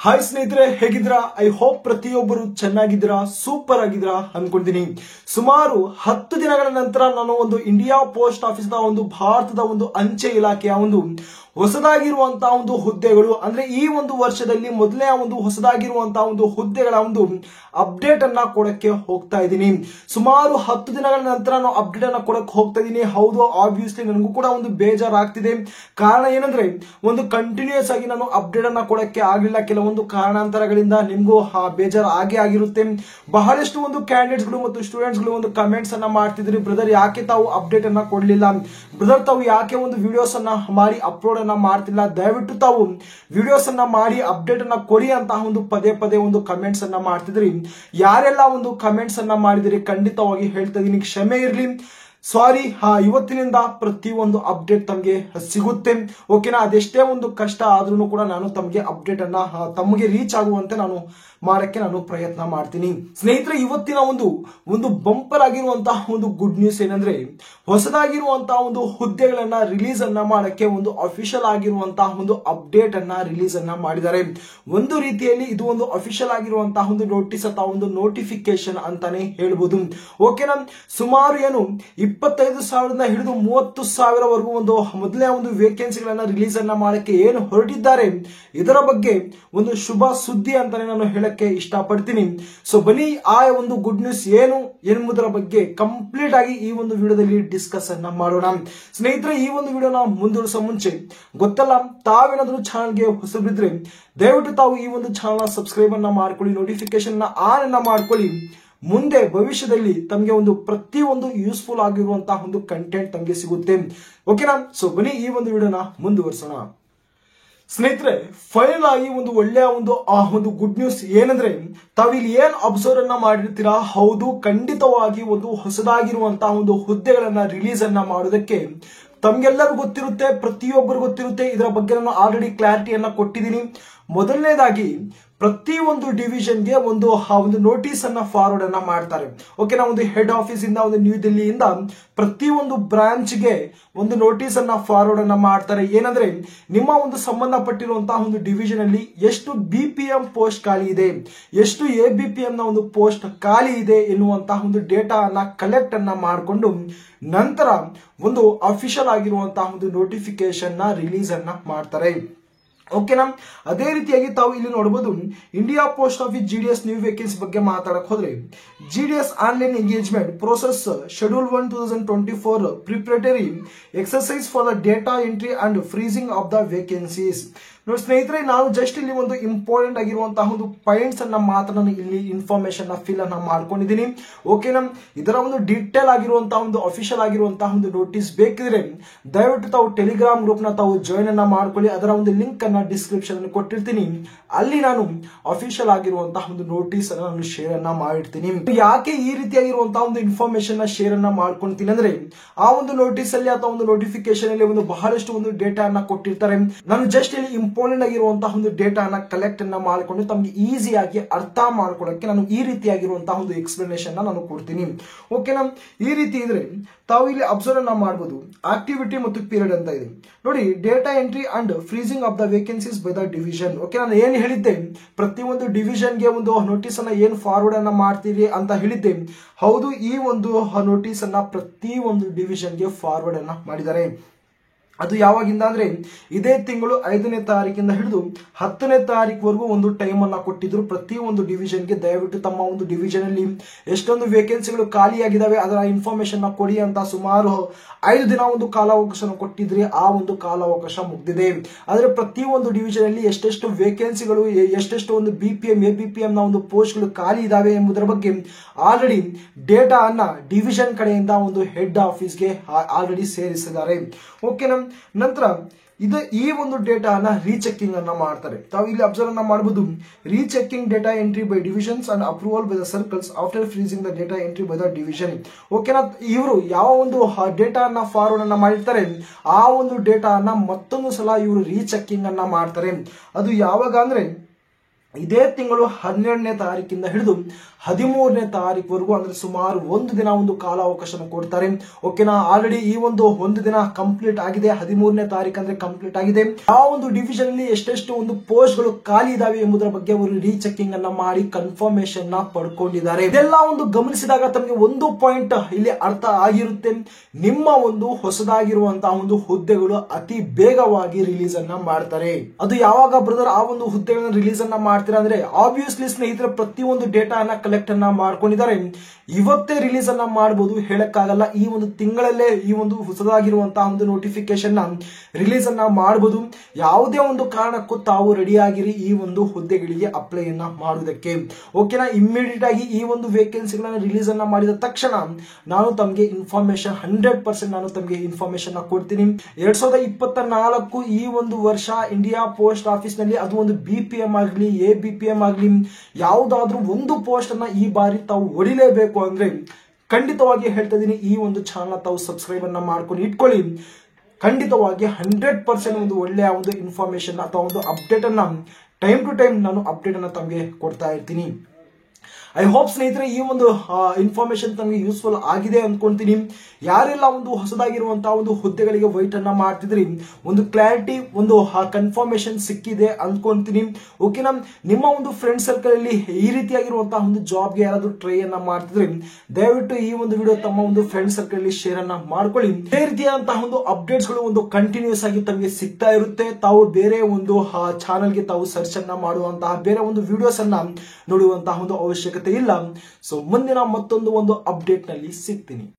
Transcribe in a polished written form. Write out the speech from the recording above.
Hi ಸ್ನೇಹಿತರೆ, ಹೇಗಿದ್ದೀರಾ? I hope ಪ್ರತಿಯೊಬ್ಬರು ಚೆನ್ನಾಗಿದ್ದೀರಾ, ಸೂಪರ್ ಆಗಿದ್ದೀರಾ ಅನ್ಕೊಂಡಿದ್ದೀನಿ. ಸುಮಾರು 10 ದಿನಗಳ ನಂತರ ನಾನು ಒಂದು ಇಂಡಿಯಾ ಪೋಸ್ಟ್ ಆಫೀಸ್ ಒಂದು ಭಾರತದ ಒಂದು ಅಂಚೆ ಇಲಾಖೆಯ ಒಂದು ಹೊಸದಾಗಿರುವಂತಹ ಒಂದು ಹುದ್ದೆಗಳು ಅಂದ್ರೆ ಈ ಒಂದು ವರ್ಷದಲ್ಲಿ ಮೊದಲನೇ ಒಂದು ಹೊಸದಾಗಿರುವಂತಹ ಒಂದು ಹುದ್ದೆಗಳ ಒಂದು ಅಪ್ಡೇಟ್ ಅನ್ನ ಕೊಡಕ್ಕೆ ಹೋಗ್ತಾ ಇದ್ದೀನಿ. ಸುಮಾರು 10 ದಿನಗಳ ನಂತರ ನಾನು ಅಪ್ಡೇಟ್ ಅನ್ನ ಕೊಡಕ್ಕೆ ಹೋಗ್ತಾ ಇದ್ದೀನಿ. ಹೌದು, ಆಬ್ವಿಯಸ್ಲಿ ನನಗೂ ಕೂಡ ಒಂದು ಬೇಜಾರಾಗ್ತಿದೆ. ಕಾರಣ ಏನಂದ್ರೆ ಒಂದು ಕಂಟಿನ್ಯೂಸ್ ಆಗಿ ನಾನು ಅಪ್ಡೇಟ್ ಅನ್ನ ಕೊಡಕ್ಕೆ ಆಗಲಿಲ್ಲ. ಕೆಲವೊಂದು ಕಾರಣಾಂತರಗಳಿಂದ ನಿಮಗೂ ಬೇಜಾರು ಆಗಿರುತ್ತೆ. ಬಹಳಷ್ಟು ಒಂದು ಕ್ಯಾಂಡಿಡೇಟ್ಸ್ ಗಳು ಮತ್ತು ಸ್ಟೂಡೆಂಟ್ಸ್ ಗಳು ಒಂದು ಕಮೆಂಟ್ಸ್ ಅನ್ನ ಮಾಡ್ತಿದ್ರಿ, ಬ್ರದರ್ ಯಾಕೆ ತಾವು ಅಪ್ಡೇಟ್ ಅನ್ನ ಕೊಡ್ಲಿಲ್ಲ, ಬ್ರದರ್ ತಾವು ಯಾಕೆ ಒಂದು ವಿಡಿಯೋಸ್ ಅನ್ನ ಮಾಡಿ ಅಪ್ಲೋಡ್ ಮಾಡ್ತಿಲ್ಲ, ದಯವಿಟ್ಟು ತಾವು ವಿಡಿಯೋಸ್ ಅನ್ನ ಮಾಡಿ ಅಪ್ಡೇಟ್ ಅನ್ನ ಕೊಡಿ ಅಂತ ಒಂದು ಪದೇ ಪದೇ ಒಂದು ಕಮೆಂಟ್ಸ್ ಅನ್ನ ಮಾಡ್ತಿದ್ರಿ. ಯಾರೆಲ್ಲ ಒಂದು ಕಮೆಂಟ್ಸ್ ಅನ್ನ ಮಾಡಿದಿರಿ ಖಂಡಿತವಾಗಿ ಹೇಳ್ತಾ ಇದೀನಿ, ಕ್ಷಮೆ ಇರ್ಲಿ, ಸಾರಿ. ಇವತ್ತಿನಿಂದ ಪ್ರತಿಯೊಂದು ಅಪ್ಡೇಟ್ ತಮಗೆ ಸಿಗುತ್ತೆ, ಓಕೆನಾ? ಅದೆಷ್ಟೇ ಒಂದು ಕಷ್ಟ ಆದ್ರೂ ಕೂಡ ನಾನು ತಮಗೆ ಅಪ್ಡೇಟ್ ಅನ್ನ ತಮಗೆ ರೀಚ್ ಆಗುವಂತೆ ನಾನು ಮಾಡಕ್ಕೆ ಪ್ರಯತ್ನ ಮಾಡ್ತೀನಿ. ಸ್ನೇಹಿತರೆ, ಇವತ್ತಿನ ಒಂದು ಬಂಪರ್ ಆಗಿರುವಂತಹ ಒಂದು ಗುಡ್ ನ್ಯೂಸ್ ಏನಂದ್ರೆ ಹೊಸದಾಗಿರುವಂತಹ ಒಂದು ಹುದ್ದೆಗಳನ್ನ ರಿಲೀಸ್ ಅನ್ನ ಮಾಡಕ್ಕೆ ಒಂದು ಅಫಿಷಿಯಲ್ ಆಗಿರುವಂತಹ ಒಂದು ಅಪ್ಡೇಟ್ ಅನ್ನ ರಿಲೀಸ್ ಅನ್ನ ಮಾಡಿದ್ದಾರೆ. ಒಂದು ರೀತಿಯಲ್ಲಿ ಇದು ಒಂದು ಅಫಿಷಿಯಲ್ ಆಗಿರುವಂತಹ ಒಂದು ನೋಟಿಸ್ ಅಥವಾ ಒಂದು ನೋಟಿಫಿಕೇಶನ್ ಅಂತಾನೆ ಹೇಳ್ಬೋದು, ಓಕೆನಾ? ಸುಮಾರು ಏನು 25,000 ಹಿಡಿದು 30,000 ಒಂದು ಮೊದಲನೇ ಒಂದು ವೇಕೆನ್ಸಿಗಳನ್ನ ರಿಲೀಸ್ ಅನ್ನ ಮಾಡಕ್ಕೆ ಏನು ಹೊರಟಿದ್ದಾರೆ, ಇದರ ಬಗ್ಗೆ ಒಂದು ಶುಭ ಸುದ್ದಿ ಅಂತಾನೆ ನಾನು ಹೇಳಕ್ಕೆ ಇಷ್ಟಪಡ್ತೀನಿ. ಸೊ ಬನ್ನಿ, ಆ ಒಂದು ಗುಡ್ ನ್ಯೂಸ್ ಏನು ಎಂಬುದರ ಬಗ್ಗೆ ಕಂಪ್ಲೀಟ್ ಆಗಿ ಈ ಒಂದು ವಿಡಿಯೋದಲ್ಲಿ ಡಿಸ್ಕಸ್ ಅನ್ನ ಮಾಡೋಣ. ಸ್ನೇಹಿತರೆ, ಈ ಒಂದು ವಿಡಿಯೋನ ಮುಂದುವರಿಸೋ ಮುಂಚೆ ಗೊತ್ತಲ್ಲ, ತಾವೇನಾದ್ರೂ ಚಾನಲ್ಗೆ ಹೊಸಬಿದ್ರೆ ದಯವಿಟ್ಟು ತಾವು ಈ ಒಂದು ಚಾನಲ್ ಸಬ್ಸ್ಕ್ರೈಬ್ ಅನ್ನ ಮಾಡ್ಕೊಳ್ಳಿ, ನೋಟಿಫಿಕೇಶನ್ ಆನ್ ಅನ್ನ ಮಾಡ್ಕೊಳ್ಳಿ. ಮುಂದೆ ಭವಿಷ್ಯದಲ್ಲಿ ತಮಗೆ ಒಂದು ಪ್ರತಿಯೊಂದು ಯೂಸ್ಫುಲ್ ಆಗಿರುವಂತಹ ಒಂದು ಕಂಟೆಂಟ್ ತಮಗೆ ಸಿಗುತ್ತೆ, ಓಕೆನಾ? ಸೊ ಬನ್ನಿ ಈ ಒಂದು ವಿಡಿಯೋನ ಮುಂದುವರಿಸೋಣ. ಸ್ನೇಹಿತರೆ, ಫೈನಲ್ ಆಗಿ ಒಂದು ಒಳ್ಳೆಯ ಒಂದು ಗುಡ್ ನ್ಯೂಸ್ ಏನಂದ್ರೆ ತಾವಿಲ್ಲಿ ಏನ್ ಅಬ್ಸರ್ವ್ ಅನ್ನ ಮಾಡಿರ್ತೀರಾ, ಹೌದು, ಖಂಡಿತವಾಗಿ ಒಂದು ಹೊಸದಾಗಿರುವಂತಹ ಒಂದು ಹುದ್ದೆಗಳನ್ನ ರಿಲೀಸ್ ಅನ್ನ ಮಾಡೋದಕ್ಕೆ ತಮ್ಗೆಲ್ಲರೂ ಗೊತ್ತಿರುತ್ತೆ, ಪ್ರತಿಯೊಬ್ಬರು ಗೊತ್ತಿರುತ್ತೆ. ಇದರ ಬಗ್ಗೆ ನಾನು ಆಲ್ರೆಡಿ ಕ್ಲಾರಿಟಿಯನ್ನ ಕೊಟ್ಟಿದ್ದೀನಿ. ಮೊದಲನೇದಾಗಿ ಪ್ರತಿಯೊಂದು ಡಿವಿಷನ್ಗೆ ಒಂದು ನೋಟಿಸ್ ಅನ್ನ ಫಾರ್ವರ್ಡ್ ಅನ್ನ ಮಾಡ್ತಾರೆ, ಓಕೆನಾ? ಒಂದು ಹೆಡ್ ಆಫೀಸ್ ಇಂದ ಒಂದು ನ್ಯೂ ದಿಲ್ಲಿಯಿಂದ ಪ್ರತಿಯೊಂದು ಬ್ರಾಂಚ್ಗೆ ಒಂದು ನೋಟಿಸ್ ಅನ್ನ ಫಾರ್ವರ್ಡ್ ಅನ್ನ ಮಾಡ್ತಾರೆ. ಏನಂದ್ರೆ ನಿಮ್ಮ ಒಂದು ಸಂಬಂಧಪಟ್ಟಿರುವಂತಹ ಒಂದು ಡಿವಿಷನ್ ಅಲ್ಲಿ ಎಷ್ಟು BPM ಪೋಸ್ಟ್ ಖಾಲಿ ಇದೆ, ಎಷ್ಟು ABPM ನ ಒಂದು ಪೋಸ್ಟ್ ಖಾಲಿ ಇದೆ ಎನ್ನುವಂತಹ ಒಂದು ಡೇಟಾ ಅನ್ನ ಕಲೆಕ್ಟ್ ಅನ್ನ ಮಾಡಿಕೊಂಡು ನಂತರ ಒಂದು ಅಫಿಷಿಯಲ್ ಆಗಿರುವಂತಹ ಒಂದು ನೋಟಿಫಿಕೇಶನ್ ನ ರಿಲೀಸ್ ಅನ್ನ ಮಾಡ್ತಾರೆ, ಓಕೆನಾ? ಅದೇ ರೀತಿಯಾಗಿ ತಾವು ಇಲ್ಲಿ ನೋಡಬಹುದು, India post office GDS new vacancy ಬಗ್ಗೆ ಮಾತಾಡಕ್ ಹೋದ್ರೆ GDS online engagement process schedule 1 2024 preparatory exercise for the data entry and freezing of the vacancies. ನೋಡಿ ಸ್ನೇಹಿತರೆ, ನಾನು ಜಸ್ಟ್ ಇಲ್ಲಿ ಒಂದು ಇಂಪಾರ್ಟೆಂಟ್ ಆಗಿರುವಂತಹ ಒಂದು ಪಾಯಿಂಟ್ಸ್ ಅನ್ನ ಮಾತ್ರ ನಾನು ಇಲ್ಲಿ ಇನ್ಫಾರ್ಮೇಶನ್ ಫಿಲ್ ಅನ್ನ ಮಾಡ್ಕೊಂಡಿದ್ದೀನಿ, ಓಕೆನಾ? ಇದರ ಒಂದು ಡೀಟೇಲ್ ಆಗಿರುವಂತಹ ಒಂದು ಅಫಿಷಿಯಲ್ ಆಗಿರುವಂತಹ ಒಂದು ನೋಟಿಸ್ ಬೇಕಿದ್ರೆ ದಯವಿಟ್ಟು ತಾವು ಟೆಲಿಗ್ರಾಮ್ ಗ್ರೂಪ್ ನ ತಾವು ಜಾಯಿನ್ ಅನ್ನ ಮಾಡ್ಕೊಳ್ಳಿ. ಅದರ ಒಂದು ಲಿಂಕ್ ಅನ್ನ ಡಿಸ್ಕ್ರಿಪ್ಷನ್ ಅಲ್ಲಿ ಕೊಟ್ಟಿರ್ತೀನಿ. ಅಲ್ಲಿ ನಾನು ಅಫಿಷಿಯಲ್ ಆಗಿರುವಂತಹ ಒಂದು ನೋಟಿಸ್ ಅನ್ನ ನಾನು ಶೇರ್ ಅನ್ನ ಮಾಡಿರ್ತೀನಿ. ಯಾಕೆ ಈ ರೀತಿಯಾಗಿರುವಂತಹ ಒಂದು ಇನ್ಫಾರ್ಮೇಶನ್ ನ ಶೇರ್ ಅನ್ನ ಮಾಡ್ಕೊಂತೀನಿ ಅಂದ್ರೆ ಆ ಒಂದು ನೋಟಿಸ್ ಅಲ್ಲಿ ಅಥವಾ ಒಂದು ನೋಟಿಫಿಕೇಶನ್ ಅಲ್ಲಿ ಒಂದು ಬಹಳಷ್ಟು ಒಂದು ಡೇಟಾ ಅನ್ನ ಕೊಟ್ಟಿರ್ತಾರೆ. ನಾನು ಜಸ್ಟ್ ಇಲ್ಲಿ ಇಂಪಾರ್ಟೆಂಟ್ ಆಗಿರುವಂತಹ ಒಂದು ಡೇಟಾ ಅನ್ನ ಕಲೆಕ್ಟ್ ಅನ್ನ ಮಾಡಿಕೊಂಡು ತಮಗೆ ಈಸಿಯಾಗಿ ಅರ್ಥ ಮಾಡ್ಕೊಳ್ಳಕ್ಕೆ ನಾನು ಈ ರೀತಿಯಾಗಿರುವಂತಹ ಒಂದು ಎಕ್ಸ್ಪ್ಲನೇಷನ್ ನಾನು ಕೊಡ್ತೀನಿ, ಓಕೆನಾ? ಈ ರೀತಿ ಇದ್ರೆ ತಾವು ಇಲ್ಲಿ ಅಬ್ಸರ್ವ್ ಅನ್ನ ಮಾಡಬಹುದು. ಆಕ್ಟಿವಿಟಿ ಮತ್ತು ಪೀರಿಯಡ್ ಅಂತ ಇದೆ ನೋಡಿ, data entry and freezing of the vacancies by the division. Okay, ನಾನು ಏನ್ ಹೇಳಿದ್ದೆ, ಪ್ರತಿಯೊಂದು ಡಿವಿಷನ್ಗೆ ಒಂದು ನೋಟಿಸ್ ಅನ್ನ ಏನ್ ಫಾರ್ವರ್ಡ್ ಅನ್ನ ಮಾಡ್ತೀರಿ ಅಂತ ಹೇಳಿದ್ದೆ. ಹೌದು, ಈ ಒಂದು ನೋಟಿಸ್ ಅನ್ನ ಪ್ರತಿಯೊಂದು ಡಿವಿಷನ್ಗೆ ಫಾರ್ವರ್ಡ್ ಅನ್ನ ಮಾಡಿದ್ದಾರೆ. ಅದು ಯಾವಾಗಿಂದ ಅಂದ್ರೆ ಇದೇ ತಿಂಗಳು 5ನೇ ತಾರೀಕಿಂದ ಹಿಡಿದು 10ನೇ ತಾರೀಕುವರೆಗೂ ಒಂದು ಟೈಮ್ ಅನ್ನ ಕೊಟ್ಟಿದ್ರು ಪ್ರತಿಯೊಂದು ಡಿವಿಷನ್ಗೆ. ದಯವಿಟ್ಟು ತಮ್ಮ ಒಂದು ಡಿವಿಷನ್ ಅಲ್ಲಿ ಎಷ್ಟೊಂದು ವೇಕೆನ್ಸಿಗಳು ಖಾಲಿಯಾಗಿದ್ದಾವೆ ಅದರ ಇನ್ಫಾರ್ಮೇಶನ್ ಕೊಡಿ ಅಂತ ಸುಮಾರು 5 ದಿನ ಒಂದು ಕಾಲಾವಕಾಶ ಕೊಟ್ಟಿದ್ರಿ. ಆ ಒಂದು ಕಾಲಾವಕಾಶ ಮುಗ್ದಿದೆ. ಆದ್ರೆ ಪ್ರತಿಯೊಂದು ಡಿವಿಷನ್ ಅಲ್ಲಿ ಎಷ್ಟೆಷ್ಟು ವೇಕೆನ್ಸಿಗಳು, ಎಷ್ಟೆಷ್ಟು ಒಂದು BPM ABPM ನ ಒಂದು ಪೋಸ್ಟ್ಗಳು ಖಾಲಿ ಇದಾವೆ ಎಂಬುದರ ಬಗ್ಗೆ ಆಲ್ರೆಡಿ ಡೇಟಾ ಅನ್ನ ಡಿವಿಷನ್ ಕಡೆಯಿಂದ ಒಂದು ಹೆಡ್ ಆಫೀಸ್ಗೆ ಆಲ್ರೆಡಿ ಸೇರಿಸಿದ್ದಾರೆ, ಓಕೆನಾ? ನಂತರ ಈ ಒಂದು ಡೇಟಾ ಅನ್ನ ರೀಚೆಕಿಂಗ್ ಅನ್ನ ಮಾಡ್ತಾರೆ. ತಾವು ಇಲ್ಲಿ ಅಬ್ಸರ್ವ್ ಅನ್ನ ಮಾಡಬಹುದು, rechecking data entry by divisions and approval by the circles after freezing the data entry by the division. ಓಕೆನಾ? ಇವರು ಯಾವ ಒಂದು ಡೇಟಾ ಅನ್ನ ಫಾರ್ವರ್ಡ್ ಅನ್ನ ಮಾಡಿರ್ತಾರೆ ಆ ಒಂದು ಡೇಟಾ ಅನ್ನ ಮತ್ತೊಂದು ಸಲ ಇವರು ರೀಚೆಕಿಂಗ್ ಅನ್ನ ಮಾಡ್ತಾರೆ. ಅದು ಯಾವಾಗ ಅಂದ್ರೆ ಇದೇ ತಿಂಗಳು 12ನೇ ತಾರೀಕಿಂದ ಹಿಡಿದು 13ನೇ ತಾರೀಕುವರೆಗೂ ಅಂದ್ರೆ ಸುಮಾರು ಒಂದು ದಿನ ಒಂದು ಕಾಲಾವಕಾಶ ಕೊಡ್ತಾರೆ. ಓಕೆನಾ, ಆಲ್ರೆಡಿ ಈ ಒಂದು ದಿನ ಕಂಪ್ಲೀಟ್ ಆಗಿದೆ. 13ನೇ ತಾರೀಕು ಅಂದ್ರೆ ಕಂಪ್ಲೀಟ್ ಆಗಿದೆ. ಆ ಒಂದು ಡಿವಿಷನ್ ಅಲ್ಲಿ ಎಷ್ಟೆಷ್ಟು ಒಂದು ಪೋಸ್ಟ್ ಗಳು ಖಾಲಿ ಇದಾವೆ ಎಂಬುದರ ಬಗ್ಗೆ ಅವರು ರೀಚೆಕಿಂಗ್ ಅನ್ನ ಮಾಡಿ ಕನ್ಫರ್ಮೇಶನ್ ನ ಪಡ್ಕೊಂಡಿದ್ದಾರೆ. ಇದೆಲ್ಲ ಒಂದು ಗಮನಿಸಿದಾಗ ತಮಗೆ ಒಂದು ಪಾಯಿಂಟ್ ಇಲ್ಲಿ ಅರ್ಥ ಆಗಿರುತ್ತೆ. ನಿಮ್ಮ ಒಂದು ಹೊಸದಾಗಿರುವಂತಹ ಒಂದು ಹುದ್ದೆಗಳು ಅತಿ ಬೇಗವಾಗಿ ರಿಲೀಸ್ ಅನ್ನ ಮಾಡ್ತಾರೆ. ಅದು ಯಾವಾಗ ಬ್ರದರ್ ಆ ಒಂದು ಹುದ್ದೆಗಳನ್ನ ರಿಲೀಸ್ ಅನ್ನ ಮಾಡ್ತಾರೆ ಅಂದ್ರೆ ಆಬ್ವಿಯಸ್ಲಿ ಸ್ನೇಹಿತರೆ ಪ್ರತಿಯೊಂದು ಡೇಟಾ ಅನ್ನ ಕಲೆಕ್ಟ್ ಅನ್ನ ಮಾಡ್ಕೊಂಡಿದ್ದಾರೆ. ಇವತ್ತೇ ರಿಲೀಸ್ ಅನ್ನ ಮಾಡಬಹುದು, ಹೇಳಕ್ಕಾಗಲ್ಲ. ಈ ಒಂದು ತಿಂಗಳಲ್ಲೇ ಈ ಒಂದು ಹೊಸದಾಗಿರುವಂತಹ ಒಂದು ನೋಟಿಫಿಕೇಶನ್ ನ ರಿಲೀಸ್ ಅನ್ನ ಮಾಡಬಹುದು. ಯಾವುದೇ ಒಂದು ಕಾರಣಕ್ಕೂ ತಾವು ರೆಡಿ ಆಗಿರಿ ಈ ಒಂದು ಹುದ್ದೆಗಳಿಗೆ ಅಪ್ಲೈ ಅನ್ನ ಮಾಡುವುದಕ್ಕೆ. ಓಕೆನಾ, ಇಮ್ಮಿಡಿಯೇಟ್ ಆಗಿ ಈ ಒಂದು ವೇಕೆನ್ಸಿಗಳನ್ನ ರಿಲೀಸ್ ಅನ್ನ ಮಾಡಿದ ತಕ್ಷಣ ನಾನು ತಮಗೆ ಇನ್ಫಾರ್ಮೇಶನ್ 100% ನಾನು ತಮಗೆ ಇನ್ಫಾರ್ಮೇಶನ್ ಕೊಡ್ತೀನಿ. 2024 ಈ ಒಂದು ವರ್ಷ ಇಂಡಿಯಾ ಪೋಸ್ಟ್ ಆಫೀಸ್ ನಲ್ಲಿ ಅದು ಒಂದು BPM ಆಗಲಿ ABPM ಆಗಲಿ ಯಾವುದಾದ್ರೂ ಒಂದು ಪೋಸ್ಟ್ ಅನ್ನ ಈ ಬಾರಿ ತಾವು ಹೊಡಿಲೇಬೇಕು ಅಂದ್ರೆ ಖಂಡಿತವಾಗಿ ಹೇಳ್ತಾ ಇದೀನಿ, ಈ ಒಂದು ಚಾನಲ್ ತಾವು ಸಬ್ಸ್ಕ್ರೈಬ್ ಅನ್ನ ಮಾಡ್ಕೊಂಡು ಇಟ್ಕೊಳ್ಳಿ. ಖಂಡಿತವಾಗಿ 100% ಒಂದು ಒಳ್ಳೆಯ ಒಂದು ಇನ್ಫಾರ್ಮೇಶನ್ ಅಥವಾ ಒಂದು ಅಪ್ಡೇಟ್ ಅನ್ನ ಟೈಮ್ ಟು ಟೈಮ್ ನಾನು ಅಪ್ಡೇಟ್ ಅನ್ನ ತಮಗೆ ಕೊಡ್ತಾ ಇರ್ತೀನಿ. ಐ ಹೋಪ್ ಸ್ನೇಹಿತರೆ ಈ ಒಂದು ಇನ್ಫಾರ್ಮೇಶನ್ ತಮಗೆ ಯೂಸ್ಫುಲ್ ಆಗಿದೆ ಅನ್ಕೊಂತೀನಿ. ಯಾರೆಲ್ಲ ಒಂದು ಹೊಸದಾಗಿರುವಂತಹ ಒಂದು ಹುದ್ದೆಗಳಿಗೆ ವೈಟ್ ಅನ್ನ ಮಾಡ್ತಿದ್ರಿ, ಒಂದು ಕ್ಲಾರಿಟಿ ಒಂದು ಕನ್ಫರ್ಮೇಶನ್ ಸಿಕ್ಕಿದೆ ಅನ್ಕೊಂತೀನಿ. ಓಕೆನಾ, ನಿಮ್ಮ ಒಂದು ಫ್ರೆಂಡ್ ಸರ್ಕಲ್ ಅಲ್ಲಿ ಈ ರೀತಿಯಾಗಿರುವಂತಹ ಒಂದು ಜಾಬ್ಗೆ ಯಾರಾದ್ರೂ ಟ್ರೈ ಅನ್ನ ಮಾಡ್ತಿದ್ರಿ, ದಯವಿಟ್ಟು ಈ ಒಂದು ವಿಡಿಯೋ ತಮ್ಮ ಒಂದು ಫ್ರೆಂಡ್ ಸರ್ಕಲ್ ಅಲ್ಲಿ ಶೇರ್ ಅನ್ನ ಮಾಡ್ಕೊಳ್ಳಿ. ಇದೇ ರೀತಿಯಾದಂತಹ ಒಂದು ಅಪ್ಡೇಟ್ಸ್ ಗಳು ಒಂದು ಕಂಟಿನ್ಯೂಸ್ ಆಗಿ ತಮಗೆ ಸಿಗ್ತಾ ಇರುತ್ತೆ. ತಾವು ಬೇರೆ ಒಂದು ಚಾನಲ್ಗೆ ತಾವು ಸರ್ಚ್ ಅನ್ನ ಮಾಡುವಂತಹ ಬೇರೆ ಒಂದು ವಿಡಿಯೋಸ್ ಅನ್ನ ನೋಡುವಂತಹ ಒಂದು ಅವಶ್ಯಕತೆ ಇಲ್ಲ. ಸೊ ಮುಂದಿನ ಮತ್ತೊಂದು ಅಪ್ಡೇಟ್ ನಲ್ಲಿ ಸಿಗ್ತೀನಿ.